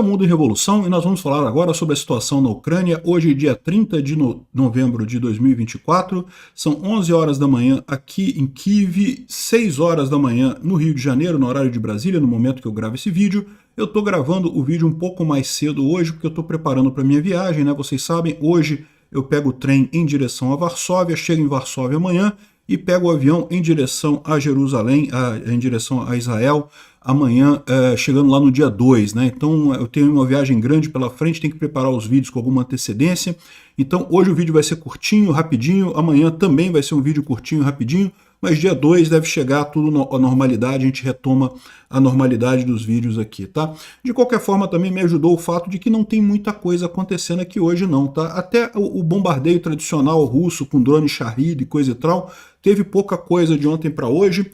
é o Mundo em Revolução e nós vamos falar agora sobre a situação na Ucrânia. Hoje, dia 30 de novembro de 2024, são 11 horas da manhã aqui em Kyiv, 6 horas da manhã no Rio de Janeiro, no horário de Brasília, no momento que eu gravo esse vídeo. Eu estou gravando o vídeo um pouco mais cedo hoje, porque eu estou preparando para a minha viagem, né? Vocês sabem, hoje eu pego o trem em direção a Varsóvia, chego em Varsóvia amanhã e pego o avião em direção a Jerusalém, em direção a Israel, amanhã, chegando lá no dia 2, né? Então eu tenho uma viagem grande pela frente, tenho que preparar os vídeos com alguma antecedência. Então hoje o vídeo vai ser curtinho, rapidinho, amanhã também vai ser um vídeo curtinho, rapidinho, mas dia 2 deve chegar tudo à normalidade, a gente retoma a normalidade dos vídeos aqui, tá? De qualquer forma, também me ajudou o fato de que não tem muita coisa acontecendo aqui hoje não, tá? Até o bombardeio tradicional russo com drone Shahid e coisa e tal, teve pouca coisa de ontem para hoje.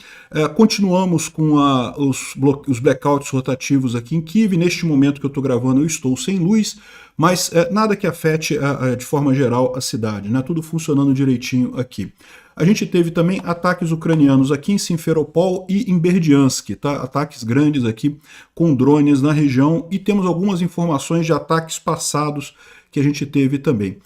Continuamos com os blackouts rotativos aqui em Kyiv. Neste momento que eu estou gravando, eu estou sem luz, mas nada que afete de forma geral a cidade, né? Tudo funcionando direitinho aqui. A gente teve também ataques ucranianos aqui em Simferopol e em Berdiansk, tá? Ataques grandes aqui com drones na região, e temos algumas informações de ataques passados que a gente teve também.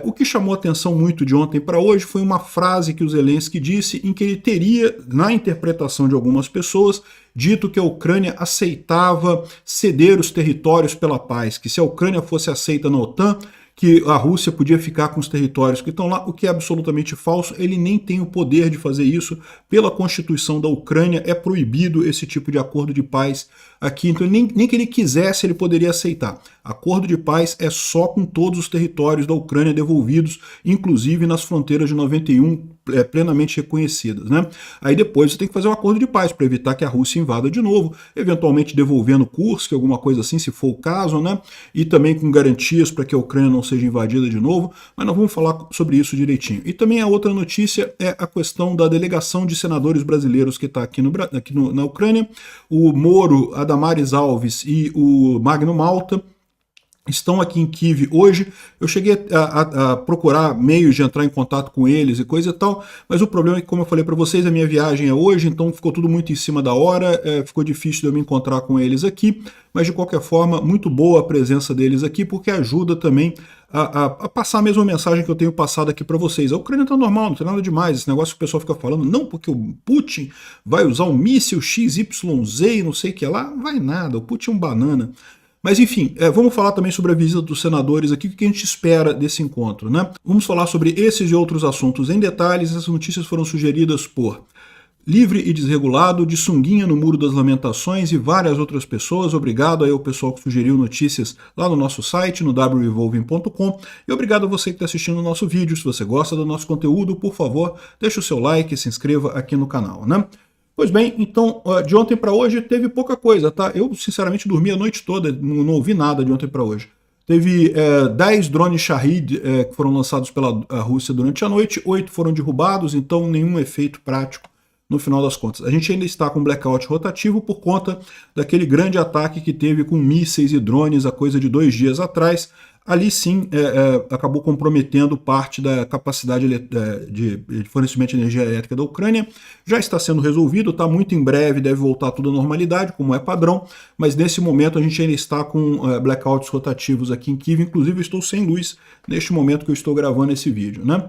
O que chamou a atenção muito de ontem para hoje foi uma frase que o Zelensky disse, em que ele teria, na interpretação de algumas pessoas, dito que a Ucrânia aceitava ceder os territórios pela paz, que se a Ucrânia fosse aceita na OTAN, que a Rússia podia ficar com os territórios que estão lá, o que é absolutamente falso. Ele nem tem o poder de fazer isso. Pela Constituição da Ucrânia é proibido esse tipo de acordo de paz aqui, então nem que ele quisesse ele poderia aceitar. Acordo de paz é só com todos os territórios da Ucrânia devolvidos, inclusive nas fronteiras de 91 plenamente reconhecidas, né? Aí depois você tem que fazer um acordo de paz para evitar que a Rússia invada de novo, eventualmente devolvendo Kursk, alguma coisa assim, se for o caso, né? E também com garantias para que a Ucrânia não seja invadida de novo, mas nós vamos falar sobre isso direitinho. E também a outra notícia é a questão da delegação de senadores brasileiros que está aqui, na Ucrânia. O Moro, a Damares Alves e o Magno Malta estão aqui em Kyiv hoje. Eu cheguei a procurar meios de entrar em contato com eles e coisa e tal, mas o problema é que, como eu falei para vocês, a minha viagem é hoje, então ficou tudo muito em cima da hora, ficou difícil de eu me encontrar com eles aqui, mas de qualquer forma, muito boa a presença deles aqui, porque ajuda também a passar a mesma mensagem que eu tenho passado aqui para vocês. A Ucrânia tá normal, não tem nada demais, esse negócio que o pessoal fica falando, não, porque o Putin vai usar um míssil XYZ e não sei o que lá, não vai nada, o Putin é um banana. Mas enfim, vamos falar também sobre a visita dos senadores aqui, o que a gente espera desse encontro, né? Vamos falar sobre esses e outros assuntos em detalhes. Essas notícias foram sugeridas por Livre e Desregulado, de Sunguinha no Muro das Lamentações e várias outras pessoas. Obrigado aí ao pessoal que sugeriu notícias lá no nosso site, no wrevolving.com, e obrigado a você que está assistindo o nosso vídeo. Se você gosta do nosso conteúdo, por favor, deixe o seu like e se inscreva aqui no canal, né? Pois bem, então, de ontem para hoje teve pouca coisa, tá? Eu, sinceramente, dormi a noite toda, não ouvi nada de ontem para hoje. Teve 10 drones Shahid que foram lançados pela Rússia durante a noite, 8 foram derrubados, então nenhum efeito prático no final das contas. A gente ainda está com blackout rotativo por conta daquele grande ataque que teve com mísseis e drones a coisa de 2 dias atrás. Ali sim acabou comprometendo parte da capacidade de fornecimento de energia elétrica da Ucrânia. Já está sendo resolvido, tá? Muito em breve deve voltar tudo à normalidade, como é padrão, mas nesse momento a gente ainda está com blackouts rotativos aqui em Kyiv. Inclusive eu estou sem luz neste momento que eu estou gravando esse vídeo, né?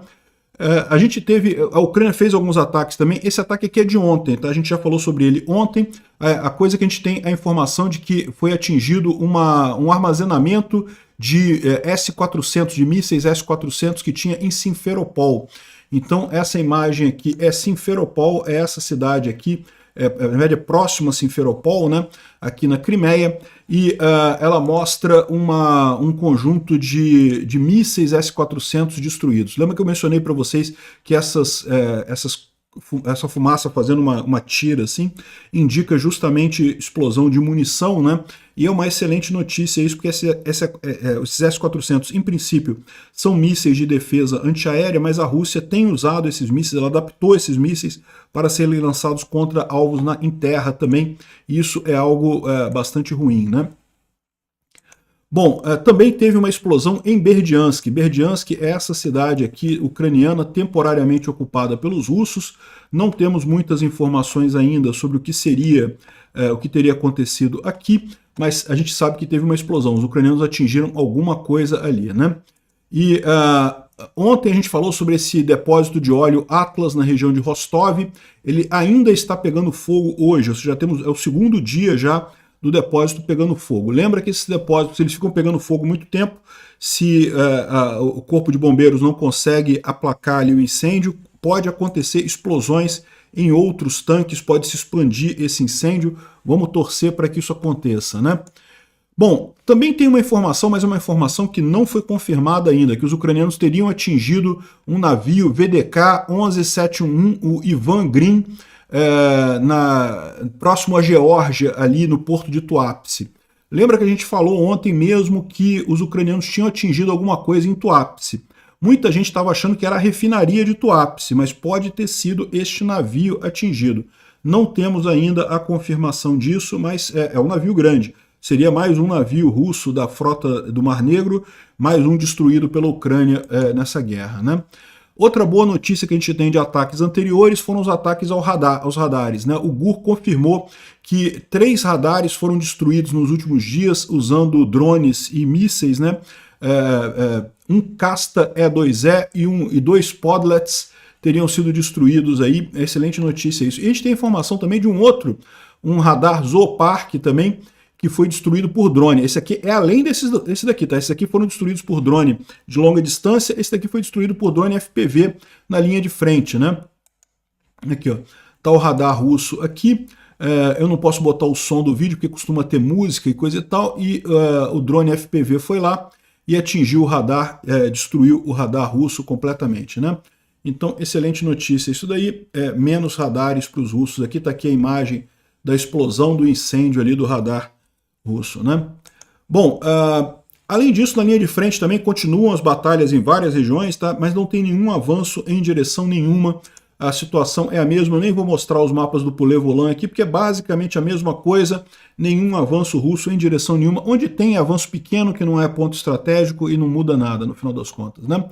A Ucrânia fez alguns ataques também. Esse ataque aqui é de ontem, tá? A gente já falou sobre ele ontem. A coisa que a gente tem é a informação de que foi atingido um armazenamento de S-400, de mísseis S-400 que tinha em Simferopol. Então essa imagem aqui é Simferopol, é essa cidade aqui, na verdade é próxima a Simferopol, né? Aqui na Crimeia, e ela mostra um conjunto de mísseis S-400 destruídos. Lembra que eu mencionei para vocês que essa fumaça fazendo uma tira assim, indica justamente explosão de munição, né? E é uma excelente notícia isso, porque esses S-400, em princípio, são mísseis de defesa antiaérea, mas a Rússia tem usado esses mísseis, ela adaptou esses mísseis para serem lançados contra alvos em terra também. Isso é algo bastante ruim, né? Bom, também teve uma explosão em Berdiansk. Berdiansk é essa cidade aqui ucraniana temporariamente ocupada pelos russos. Não temos muitas informações ainda sobre o que seria, o que teria acontecido aqui, mas a gente sabe que teve uma explosão, os ucranianos atingiram alguma coisa ali, né? E ontem a gente falou sobre esse depósito de óleo Atlas na região de Rostov, ele ainda está pegando fogo hoje, ou seja, já temos, é o segundo dia já do depósito pegando fogo. Lembra que esses depósitos eles ficam pegando fogo muito tempo, se o corpo de bombeiros não consegue aplacar ali o incêndio, pode acontecer explosões em outros tanques, pode se expandir esse incêndio, vamos torcer para que isso aconteça, né? Bom, também tem uma informação, mas é uma informação que não foi confirmada ainda, que os ucranianos teriam atingido um navio VDK 1171, o Ivan Green, próximo à Geórgia, ali no porto de Tuapse. Lembra que a gente falou ontem mesmo que os ucranianos tinham atingido alguma coisa em Tuapse. Muita gente estava achando que era a refinaria de Tuapse, mas pode ter sido este navio atingido. Não temos ainda a confirmação disso, mas é um navio grande. Seria mais um navio russo da frota do Mar Negro, mais um destruído pela Ucrânia nessa guerra, né? Outra boa notícia que a gente tem de ataques anteriores foram os ataques aos radares, né? O GUR confirmou que 3 radares foram destruídos nos últimos dias usando drones e mísseis, né? Um Kasta E2E e 2 Podlets teriam sido destruídos aí. Excelente notícia isso. E a gente tem informação também de um radar Zoopark também, que foi destruído por drone. Esse aqui é além desse daqui, tá? Esses aqui foram destruídos por drone de longa distância, esse daqui foi destruído por drone FPV na linha de frente, né? Aqui, ó, tá o radar russo aqui. Eu não posso botar o som do vídeo porque costuma ter música e coisa e tal, e o drone FPV foi lá e atingiu o radar, destruiu o radar russo completamente, né? Então, excelente notícia. Isso daí é menos radares para os russos. Aqui tá aqui a imagem da explosão do incêndio ali do radar russo, né? Bom, além disso, na linha de frente também continuam as batalhas em várias regiões, tá? Mas não tem nenhum avanço em direção nenhuma. A situação é a mesma, eu nem vou mostrar os mapas do Poulet Volant aqui, porque é basicamente a mesma coisa, nenhum avanço russo em direção nenhuma, onde tem avanço pequeno que não é ponto estratégico e não muda nada no final das contas, né?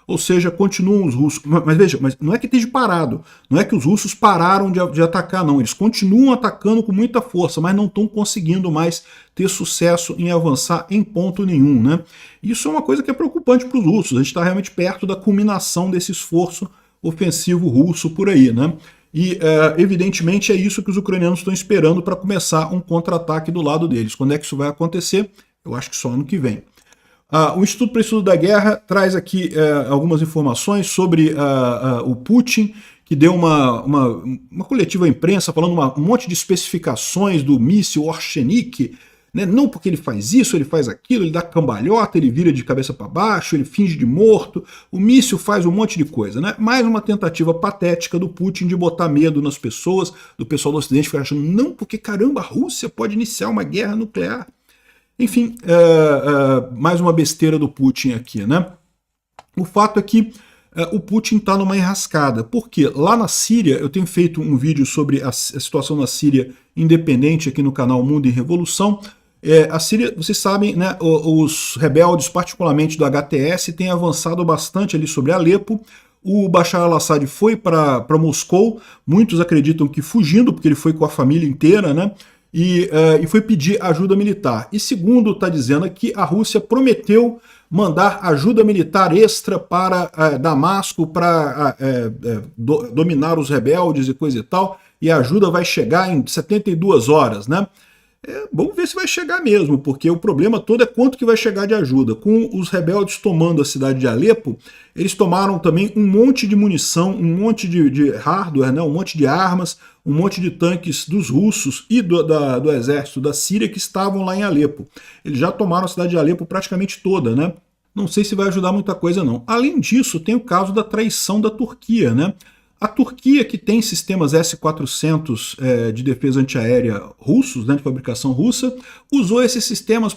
Ou seja, continuam os russos, mas veja, mas não é que esteja parado, não é que os russos pararam de atacar, não, eles continuam atacando com muita força, mas não estão conseguindo mais ter sucesso em avançar em ponto nenhum, né? Isso é uma coisa que é preocupante para os russos, a gente está realmente perto da culminação desse esforço ofensivo russo por aí, né? E, evidentemente, é isso que os ucranianos estão esperando para começar um contra-ataque do lado deles. Quando é que isso vai acontecer? Eu acho que só ano que vem. O Instituto para o Estudo da Guerra traz aqui algumas informações sobre o Putin, que deu uma coletiva à imprensa falando um monte de especificações do míssil Orshenik, né? Não porque ele faz isso, ele faz aquilo, ele dá cambalhota, ele vira de cabeça para baixo, ele finge de morto, o míssil faz um monte de coisa, né? Mais uma tentativa patética do Putin de botar medo nas pessoas, do pessoal do Ocidente ficar achando, não, porque caramba, a Rússia pode iniciar uma guerra nuclear. Enfim, mais uma besteira do Putin aqui, né? O fato é que o Putin está numa enrascada, porque lá na Síria, eu tenho feito um vídeo sobre a situação na Síria independente aqui no canal Mundo em Revolução. A Síria, vocês sabem, né, os rebeldes, particularmente do HTS, têm avançado bastante ali sobre Alepo. O Bashar al-Assad foi para Moscou, muitos acreditam que fugindo, porque ele foi com a família inteira, né? E foi pedir ajuda militar. E segundo está dizendo aqui, a Rússia prometeu mandar ajuda militar extra para Damasco para dominar os rebeldes e coisa e tal, e a ajuda vai chegar em 72 horas, né? Vamos ver se vai chegar mesmo, porque o problema todo é quanto que vai chegar de ajuda. Com os rebeldes tomando a cidade de Alepo, eles tomaram também um monte de munição, um monte de hardware, né, um monte de armas, um monte de tanques dos russos e do exército da Síria que estavam lá em Alepo. Eles já tomaram a cidade de Alepo praticamente toda, né? Não sei se vai ajudar muita coisa não. Além disso, tem o caso da traição da Turquia, né? A Turquia, que tem sistemas S-400 de defesa antiaérea russos, né, de fabricação russa, usou esses sistemas,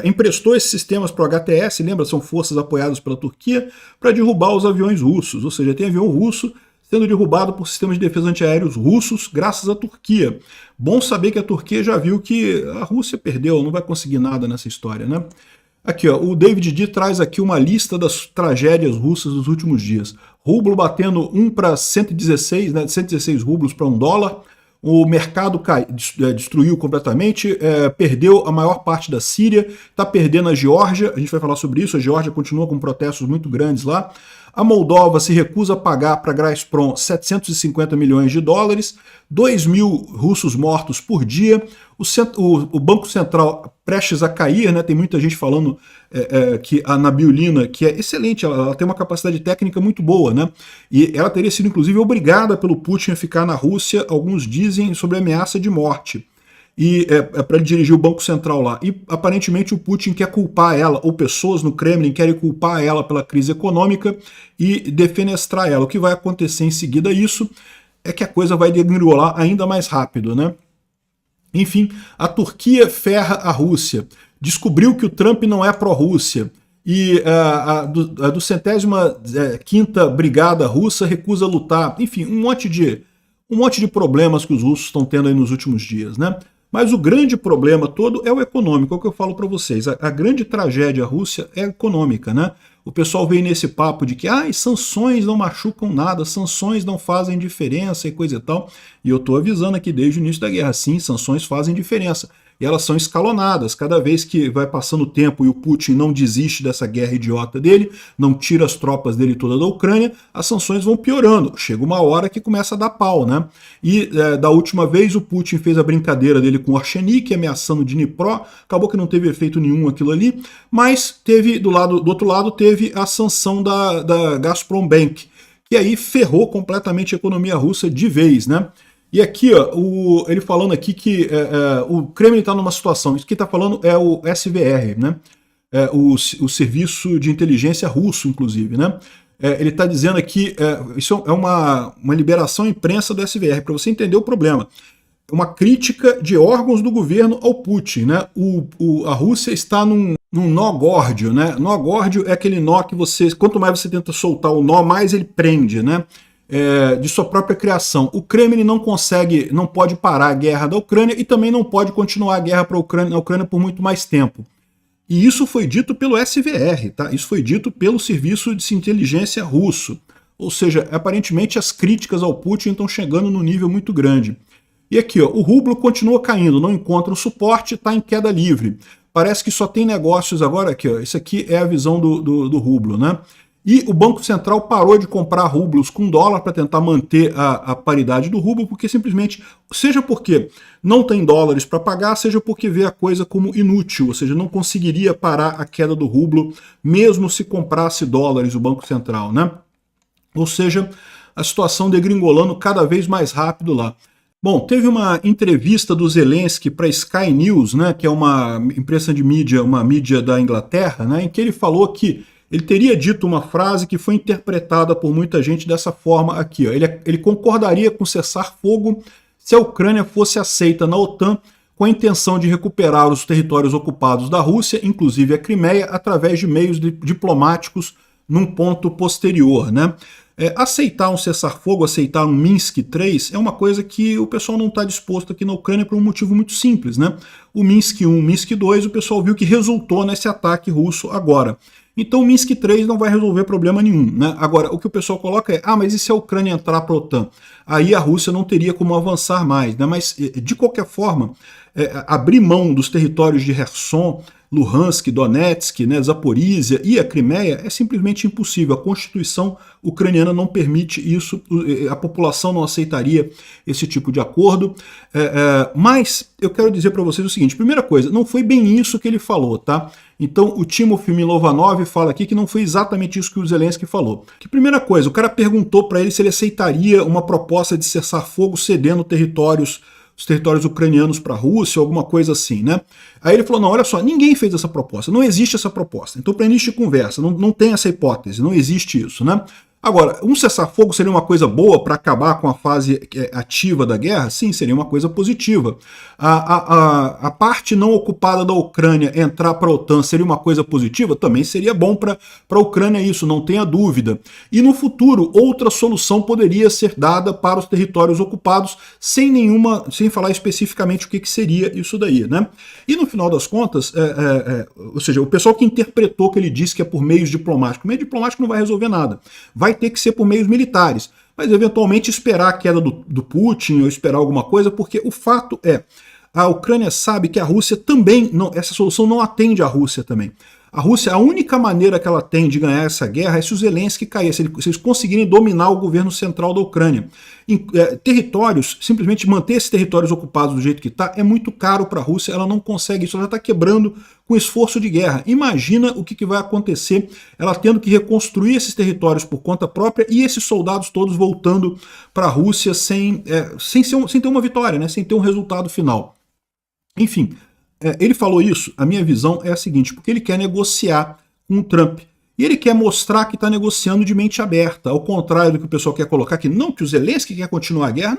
emprestou esses sistemas para o HTS, lembra, são forças apoiadas pela Turquia, para derrubar os aviões russos. Ou seja, tem avião russo sendo derrubado por sistemas de defesa antiaéreos russos, graças à Turquia. Bom saber que a Turquia já viu que a Rússia perdeu, não vai conseguir nada nessa história, né? Aqui, ó, o David D traz aqui uma lista das tragédias russas dos últimos dias. Rublo batendo 1 para 116, né, 116 rublos para $1. o mercado destruiu completamente, perdeu a maior parte da Síria, está perdendo a Geórgia, a gente vai falar sobre isso, a Geórgia continua com protestos muito grandes lá. A Moldova se recusa a pagar para a Gazprom 750 milhões de dólares, 2.000 russos mortos por dia, o Banco Central prestes a cair, né? Tem muita gente falando que a Nabiullina, que é excelente, ela tem uma capacidade técnica muito boa, né? E ela teria sido inclusive obrigada pelo Putin a ficar na Rússia, alguns dizem, sobre ameaça de morte. E para ele dirigir o Banco Central lá. E aparentemente o Putin quer culpar ela, ou pessoas no Kremlin querem culpar ela pela crise econômica e defenestrar ela. O que vai acontecer em seguida a isso é que a coisa vai degringolar ainda mais rápido, né? Enfim, a Turquia ferra a Rússia, descobriu que o Trump não é pró-Rússia, e a do 105ª Brigada Russa recusa lutar. Enfim, um monte de problemas que os russos estão tendo aí nos últimos dias, né? Mas o grande problema todo é o econômico, é o que eu falo para vocês. A grande tragédia Rússia é econômica, né? O pessoal vem nesse papo de que sanções não machucam nada, sanções não fazem diferença e coisa e tal. E eu estou avisando aqui desde o início da guerra, sim, sanções fazem diferença. E elas são escalonadas. Cada vez que vai passando o tempo e o Putin não desiste dessa guerra idiota dele, não tira as tropas dele toda da Ucrânia, as sanções vão piorando. Chega uma hora que começa a dar pau, né? E da última vez o Putin fez a brincadeira dele com o Orchenik, ameaçando Dnipro, acabou que não teve efeito nenhum aquilo ali, mas teve do outro lado teve a sanção da Gazprom Bank, que aí ferrou completamente a economia russa de vez, né? E aqui, ó, ele falando aqui que o Kremlin está numa situação, isso que está falando é o SVR, né? O Serviço de Inteligência Russo, inclusive, né? Ele está dizendo aqui, isso é uma liberação à imprensa do SVR, para você entender o problema. Uma crítica de órgãos do governo ao Putin, né? A Rússia está num nó górdio, né? Nó górdio é aquele nó que quanto mais você tenta soltar o nó, mais ele prende, né? De sua própria criação. O Kremlin não pode parar a guerra da Ucrânia e também não pode continuar a guerra na Ucrânia por muito mais tempo. E isso foi dito pelo SVR, tá? Isso foi dito pelo Serviço de Inteligência Russo. Ou seja, aparentemente as críticas ao Putin estão chegando num nível muito grande. E aqui, ó, o rublo continua caindo, não encontra o suporte, está em queda livre. Parece que só tem negócios agora, aqui, ó, isso aqui é a visão do rublo, né? E o Banco Central parou de comprar rublos com dólar para tentar manter a paridade do rublo, porque simplesmente, seja porque não tem dólares para pagar, seja porque vê a coisa como inútil, ou seja, não conseguiria parar a queda do rublo, mesmo se comprasse dólares o Banco Central, né? Ou seja, a situação degringolando cada vez mais rápido lá. Bom, teve uma entrevista do Zelensky para Sky News, né, que é uma empresa de mídia, uma mídia da Inglaterra, né, em que ele falou que ele teria dito uma frase que foi interpretada por muita gente dessa forma aqui. Ó. Ele concordaria com cessar-fogo se a Ucrânia fosse aceita na OTAN com a intenção de recuperar os territórios ocupados da Rússia, inclusive a Crimeia, através de meios diplomáticos num ponto posterior, né? Aceitar um cessar-fogo, aceitar um Minsk III é uma coisa que o pessoal não está disposto aqui na Ucrânia por um motivo muito simples, né? O Minsk I, Minsk II, o pessoal viu que resultou nesse ataque russo agora. Então o Minsk III não vai resolver problema nenhum, né? Agora, o que o pessoal coloca é, mas e se a Ucrânia entrar para a OTAN? Aí a Rússia não teria como avançar mais, né? Mas, de qualquer forma, abrir mão dos territórios de Kherson, Luhansk, Donetsk, né, Zaporizhia e a Crimeia é simplesmente impossível. A Constituição ucraniana não permite isso, a população não aceitaria esse tipo de acordo. Mas eu quero dizer para vocês o seguinte, primeira coisa, não foi bem isso que ele falou, tá? Então o Timofey Milovanov fala aqui que não foi exatamente isso que o Zelensky falou. Que primeira coisa, o cara perguntou para ele se ele aceitaria uma proposta de cessar-fogo cedendo os territórios ucranianos para a Rússia, alguma coisa assim, né? Aí ele falou, não, olha só, ninguém fez essa proposta, não existe essa proposta. Então, para início de conversa, não tem essa hipótese, não existe isso, né? Agora, um cessar-fogo seria uma coisa boa para acabar com a fase ativa da guerra? Sim, seria uma coisa positiva. A parte não ocupada da Ucrânia entrar para a OTAN seria uma coisa positiva? Também seria bom para a Ucrânia isso, não tenha dúvida. E no futuro, outra solução poderia ser dada para os territórios ocupados, sem falar especificamente o que seria isso daí, né? E no final das contas, ou seja, o pessoal que interpretou que ele disse que é por meios diplomáticos, meio diplomático não vai resolver nada. Vai vai ter que ser por meios militares, mas eventualmente esperar a queda do Putin ou esperar alguma coisa, porque o fato é, a Ucrânia sabe que a Rússia também, essa solução não atende à Rússia também. A Rússia, a única maneira que ela tem de ganhar essa guerra é se o Zelensky cair, se eles conseguirem dominar o governo central da Ucrânia. Territórios, simplesmente manter esses territórios ocupados do jeito que está, é muito caro para a Rússia, ela não consegue isso, ela está quebrando com esforço de guerra. Imagina o que vai acontecer, ela tendo que reconstruir esses territórios por conta própria e esses soldados todos voltando para a Rússia sem ter uma vitória, né, sem ter um resultado final. Enfim, ele falou isso, a minha visão é a seguinte, porque ele quer negociar com o Trump. E ele quer mostrar que está negociando de mente aberta, ao contrário do que o pessoal quer colocar aqui. Não, que o Zelensky quer continuar a guerra.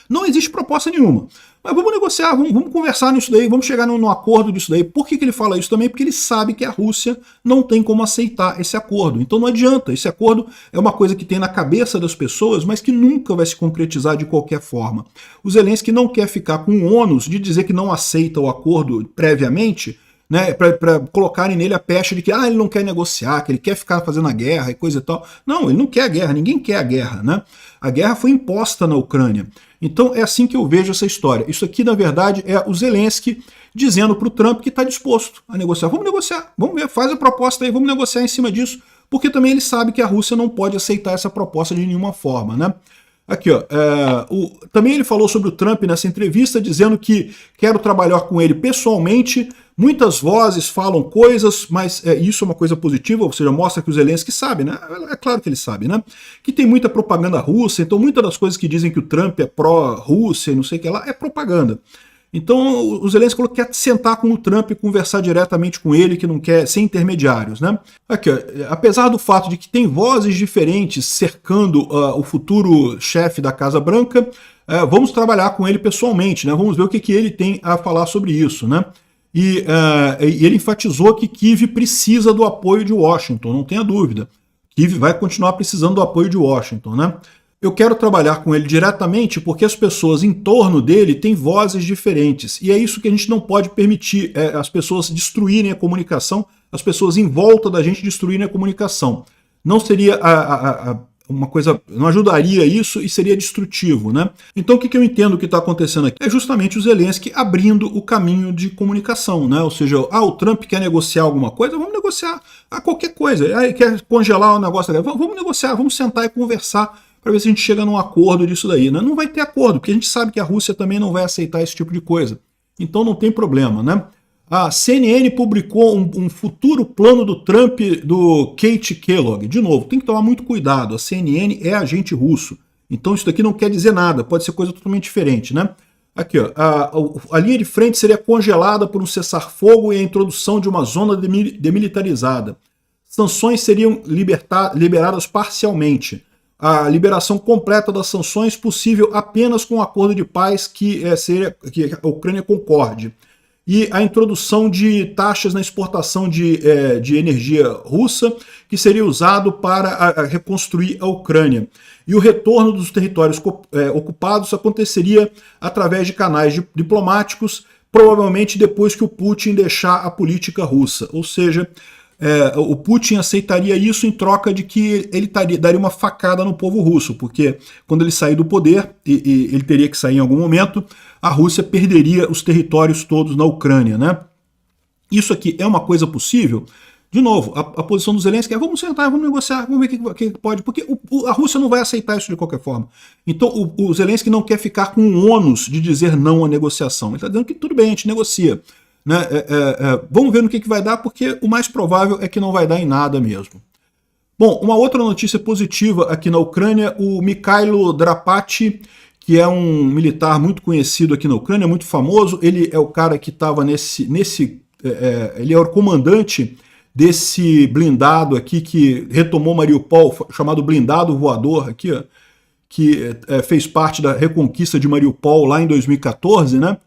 Não existe proposta nenhuma. Mas vamos negociar, vamos conversar nisso daí, vamos chegar num acordo disso daí. Por que ele fala isso também? Porque ele sabe que a Rússia não tem como aceitar esse acordo. Então não adianta, esse acordo é uma coisa que tem na cabeça das pessoas, mas que nunca vai se concretizar de qualquer forma. O Zelensky não quer ficar com o ônus de dizer que não aceita o acordo previamente, né, para colocarem nele a pecha de que ele não quer negociar, que ele quer ficar fazendo a guerra e coisa e tal. Não, ele não quer a guerra, ninguém quer a guerra, né? A guerra foi imposta na Ucrânia. Então é assim que eu vejo essa história. Isso aqui, na verdade, é o Zelensky dizendo para o Trump que está disposto a negociar. Vamos negociar, vamos ver, faz a proposta aí, vamos negociar em cima disso, porque também ele sabe que a Rússia não pode aceitar essa proposta de nenhuma forma, né? Aqui, ó, também ele falou sobre o Trump nessa entrevista, dizendo que quero trabalhar com ele pessoalmente. Muitas vozes falam coisas, mas isso é uma coisa positiva, ou seja, mostra que o Zelensky sabe, né? É claro que ele sabe, né? Que tem muita propaganda russa, então muitas das coisas que dizem que o Trump é pró-Rússia e não sei o que lá, é propaganda. Então o Zelensky falou que quer sentar com o Trump e conversar diretamente com ele, que não quer ser intermediários, né? Aqui, ó, apesar do fato de que tem vozes diferentes cercando o futuro chefe da Casa Branca, vamos trabalhar com ele pessoalmente, né? Vamos ver o que ele tem a falar sobre isso, né? E ele enfatizou que Kiev precisa do apoio de Washington, não tenha dúvida. Kiev vai continuar precisando do apoio de Washington, né? Eu quero trabalhar com ele diretamente porque as pessoas em torno dele têm vozes diferentes. E é isso que a gente não pode permitir, as pessoas destruírem a comunicação, as pessoas em volta da gente destruírem a comunicação. Não seria uma coisa, não ajudaria isso e seria destrutivo, né? Então o que eu entendo que está acontecendo aqui é justamente o Zelensky abrindo o caminho de comunicação, né? Ou seja, o Trump quer negociar alguma coisa, vamos negociar qualquer coisa. Ele quer congelar o negócio, vamos negociar, vamos sentar e conversar para ver se a gente chega num acordo disso daí, né? Não vai ter acordo, porque a gente sabe que a Rússia também não vai aceitar esse tipo de coisa. Então não tem problema, né? A CNN publicou um futuro plano do Trump do Kate Kellogg. De novo, tem que tomar muito cuidado. A CNN é agente russo. Então isso daqui não quer dizer nada. Pode ser coisa totalmente diferente, né? Aqui, ó, a linha de frente seria congelada por um cessar-fogo e a introdução de uma zona demilitarizada. Sanções seriam liberadas parcialmente. A liberação completa das sanções possível apenas com um acordo de paz que a Ucrânia concorde. E a introdução de taxas na exportação de energia russa, que seria usado para reconstruir a Ucrânia. E o retorno dos territórios ocupados aconteceria através de canais diplomáticos, provavelmente depois que o Putin deixar a política russa. Ou seja, o Putin aceitaria isso em troca de que ele daria uma facada no povo russo, porque quando ele sair do poder, e ele teria que sair em algum momento, a Rússia perderia os territórios todos na Ucrânia, né? Isso aqui é uma coisa possível? De novo, a posição do Zelensky é vamos sentar, vamos negociar, vamos ver o que pode, porque a Rússia não vai aceitar isso de qualquer forma. Então o Zelensky não quer ficar com o ônus de dizer não à negociação. Ele está dizendo que tudo bem, a gente negocia. Né? Vamos ver no que vai dar, porque o mais provável é que não vai dar em nada mesmo. Bom, uma outra notícia positiva aqui na Ucrânia, o Mikhailo Drapati, que é um militar muito conhecido aqui na Ucrânia, muito famoso, ele é o cara que estava ele é o comandante desse blindado aqui que retomou Mariupol, chamado blindado voador aqui, ó, que fez parte da reconquista de Mariupol lá em 2014, né?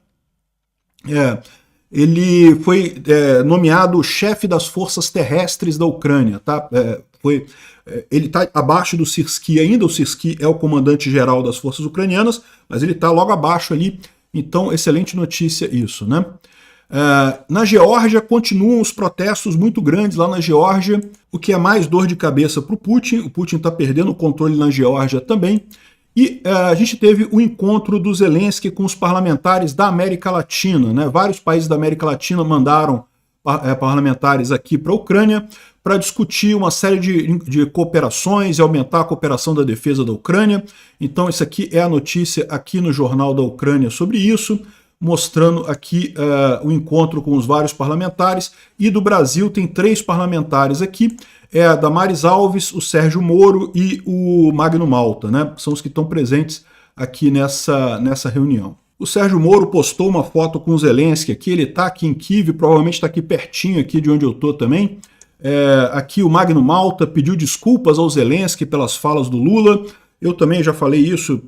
Ele foi nomeado chefe das forças terrestres da Ucrânia, tá? Ele está abaixo do Syrskyi ainda, o Syrskyi é o comandante-geral das forças ucranianas, mas ele está logo abaixo ali, então excelente notícia isso, né? Na Geórgia continuam os protestos muito grandes lá na Geórgia, o que é mais dor de cabeça para o Putin está perdendo o controle na Geórgia também. E a gente teve o encontro do Zelensky com os parlamentares da América Latina, né? Vários países da América Latina mandaram parlamentares aqui para a Ucrânia para discutir uma série de cooperações e aumentar a cooperação da defesa da Ucrânia. Então isso aqui é a notícia aqui no Jornal da Ucrânia sobre isso, mostrando aqui o encontro com os vários parlamentares. E do Brasil tem 3 parlamentares aqui, a Damares Alves, o Sérgio Moro e o Magno Malta, né? São os que estão presentes aqui nessa reunião. O Sérgio Moro postou uma foto com o Zelensky aqui, ele está aqui em Kyiv, provavelmente está aqui pertinho aqui de onde eu estou também. Aqui o Magno Malta pediu desculpas ao Zelensky pelas falas do Lula. Eu também já falei isso,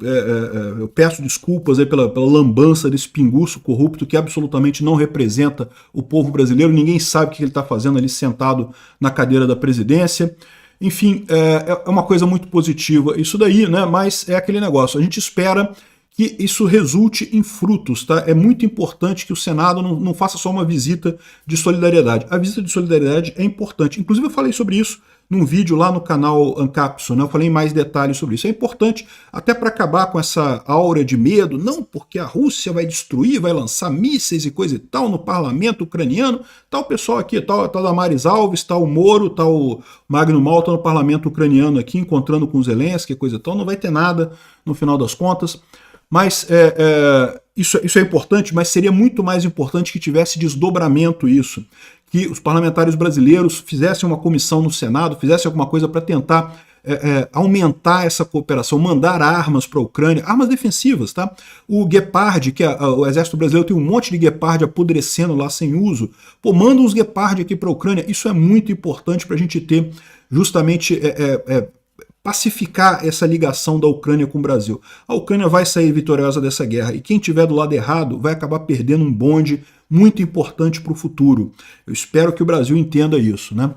eu peço desculpas aí pela lambança desse pinguço corrupto que absolutamente não representa o povo brasileiro, ninguém sabe o que ele está fazendo ali sentado na cadeira da presidência. Enfim, é uma coisa muito positiva isso daí, né? Mas é aquele negócio, a gente espera que isso resulte em frutos, tá? É muito importante que o Senado não faça só uma visita de solidariedade. A visita de solidariedade é importante. Inclusive eu falei sobre isso num vídeo lá no canal Ancapso, né? Eu falei em mais detalhes sobre isso. É importante até para acabar com essa aura de medo, não porque a Rússia vai destruir, vai lançar mísseis e coisa e tal no parlamento ucraniano. Tá o pessoal aqui, tá a Damares Alves, tá o Moro, tá o Magno Malta no parlamento ucraniano aqui, encontrando com o Zelensky, coisa e tal. Não vai ter nada no final das contas. Mas isso é importante, mas seria muito mais importante que tivesse desdobramento isso. Que os parlamentares brasileiros fizessem uma comissão no Senado, fizessem alguma coisa para tentar aumentar essa cooperação, mandar armas para a Ucrânia, armas defensivas, tá? O Gepard, que o exército brasileiro tem um monte de Gepard apodrecendo lá sem uso, pô, manda uns Gepard aqui para a Ucrânia, isso é muito importante para a gente ter justamente pacificar essa ligação da Ucrânia com o Brasil. A Ucrânia vai sair vitoriosa dessa guerra e quem estiver do lado errado vai acabar perdendo um bonde muito importante para o futuro. Eu espero que o Brasil entenda isso, né?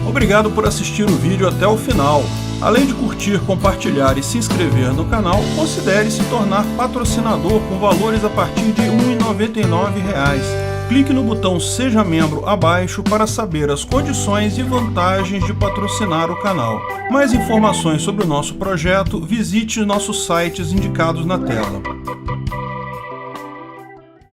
Obrigado por assistir o vídeo até o final. Além de curtir, compartilhar e se inscrever no canal, considere se tornar patrocinador com valores a partir de R$ 1,99. Clique no botão Seja Membro abaixo para saber as condições e vantagens de patrocinar o canal. Mais informações sobre o nosso projeto, visite nossos sites indicados na tela.